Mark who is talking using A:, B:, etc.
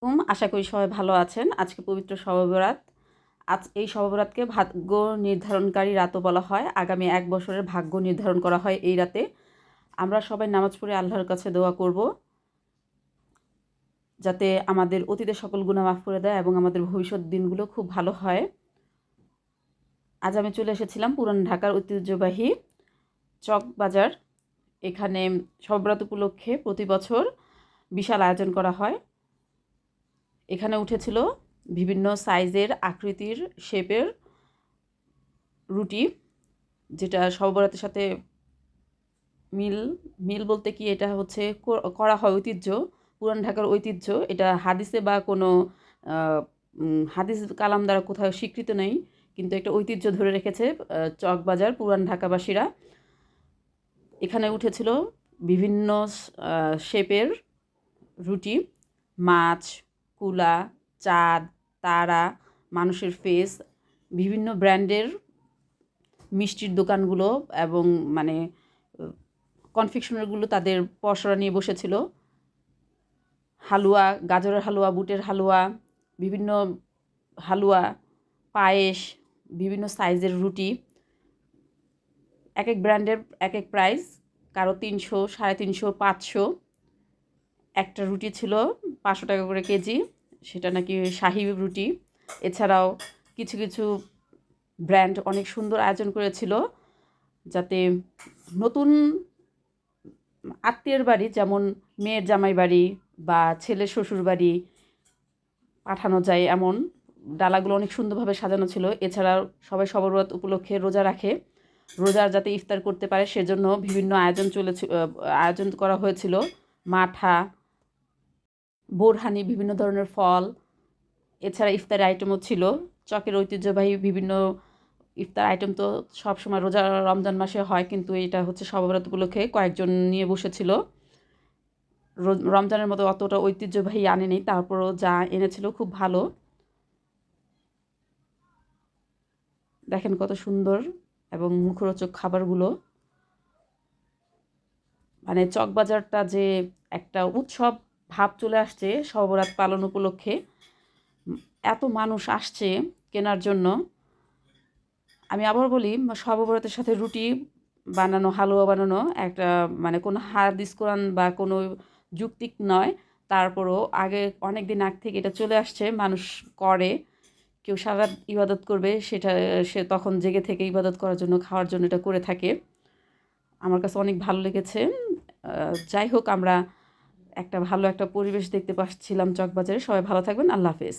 A: আশা করি সবাই ভালো আছেন। আজকে পবিত্র শবে বরাত। আজ এই শবে বরাতকে ভাগ্য নির্ধারণকারী রাতও বলা হয়। আগামী ১ বছরের ভাগ্য নির্ধারণ করা হয় এই রাতে। আমরা সবাই নামাজ পড়ে আল্লাহর কাছে দোয়া করব, যাতে আমাদের অতীতের সকল গুনাহ মাফ করে দেয় এবং আমাদের ভবিষ্যৎ দিনগুলো খুব ভালো হয়। আজ আমি চলে এসেছিলাম পুরান ঢাকার ঐতিহ্যবাহী চকবাজার। এখানে শবে বরাত উপলক্ষে প্রতি বছর বিশাল আয়োজন করা হয়। এখানে উঠেছিল বিভিন্ন সাইজের, আকৃতির, শেপের রুটি, যেটা শবে বরাতের সাথে মিল মিল বলতে কি, এটা হচ্ছে করা হয় ঐতিহ্য, পুরান ঢাকার ঐতিহ্য। এটা হাদিসে বা কোনো হাদিস কালাম দ্বারা কোথাও স্বীকৃত নেই, কিন্তু একটা ঐতিহ্য ধরে রেখেছে চকবাজার পুরান ঢাকাবাসীরা। এখানে উঠেছিল বিভিন্ন শেপের রুটি, মাছ, কুলা, চাঁদ, তারা, মানুষের ফেস, বিভিন্ন ব্র্যান্ডের মিষ্টির দোকানগুলো এবং মানে কনফেকশনারগুলো তাদের পসরা নিয়ে বসেছিল। হালুয়া, গাজরের হালুয়া, বুটের হালুয়া, বিভিন্ন হালুয়া, পায়েস, বিভিন্ন সাইজের রুটি, এক এক ব্র্যান্ডের এক এক প্রাইস, কারো ৩০০, ৩৫০, ৫০০। একটা রুটি ছিল ৫০০ টাকা করে কেজি, সেটা নাকি শাহি রুটি। এছাড়াও কিছু কিছু ব্র্যান্ড অনেক সুন্দর আয়োজন করেছিল, যাতে নতুন আত্মীয়ের বাড়ি, যেমন মেয়ের জামাই বাড়ি বা ছেলের শ্বশুর বাড়ি পাঠানো যায়, এমন ডালাগুলো অনেক সুন্দরভাবে সাজানো ছিল। এছাড়াও সবাই শবে বরাত উপলক্ষে রোজা রাখে, রোজার যাতে ইফতার করতে পারে সেজন্য বিভিন্ন আয়োজন করা হয়েছিল। মাঠা, বোরহানি, বিভিন্ন ধরনের ফল, এছাড়া ইফতার আইটেমও ছিল। চকের ঐতিহ্যবাহী বিভিন্ন ইফতার আইটেম তো সবসময় রোজা রমজান মাসে হয়, কিন্তু এটা হচ্ছে শবে বরাত উপলক্ষে কয়েকজন নিয়ে বসেছিল। রমজানের মতো অতটা ঐতিহ্যবাহী আনেনি, তারপরও যা এনেছিল খুব ভালো। দেখেন কত সুন্দর এবং মুখরোচক খাবারগুলো। মানে চকবাজারটা যে একটা উৎসব ভাব চলে আসছে শবে বরাত পালন উপলক্ষে। এত মানুষ আসছে কেনার জন্য। আমি আবার বলি, শবে বরাতের সাথে রুটি বানানো, হালুয়া বানানো একটা মানে কোনো হাদিস কোরআন বা কোনো যুক্তিক নয়। তারপরও অনেক দিন আগ থেকে এটা চলে আসছে, মানুষ করে। কেউ সারা রাত ইবাদত করবে, সে তখন জেগে থেকে ইবাদত করার জন্য, খাওয়ার জন্য এটা করে থাকে। আমার কাছে অনেক ভালো লেগেছে। যাই হোক, আমরা একটা ভালো একটা পরিবেশ দেখতে পাচ্ছিলাম চকবাজারে। সবাই ভালো থাকবেন। আল্লাহ হাফেজ।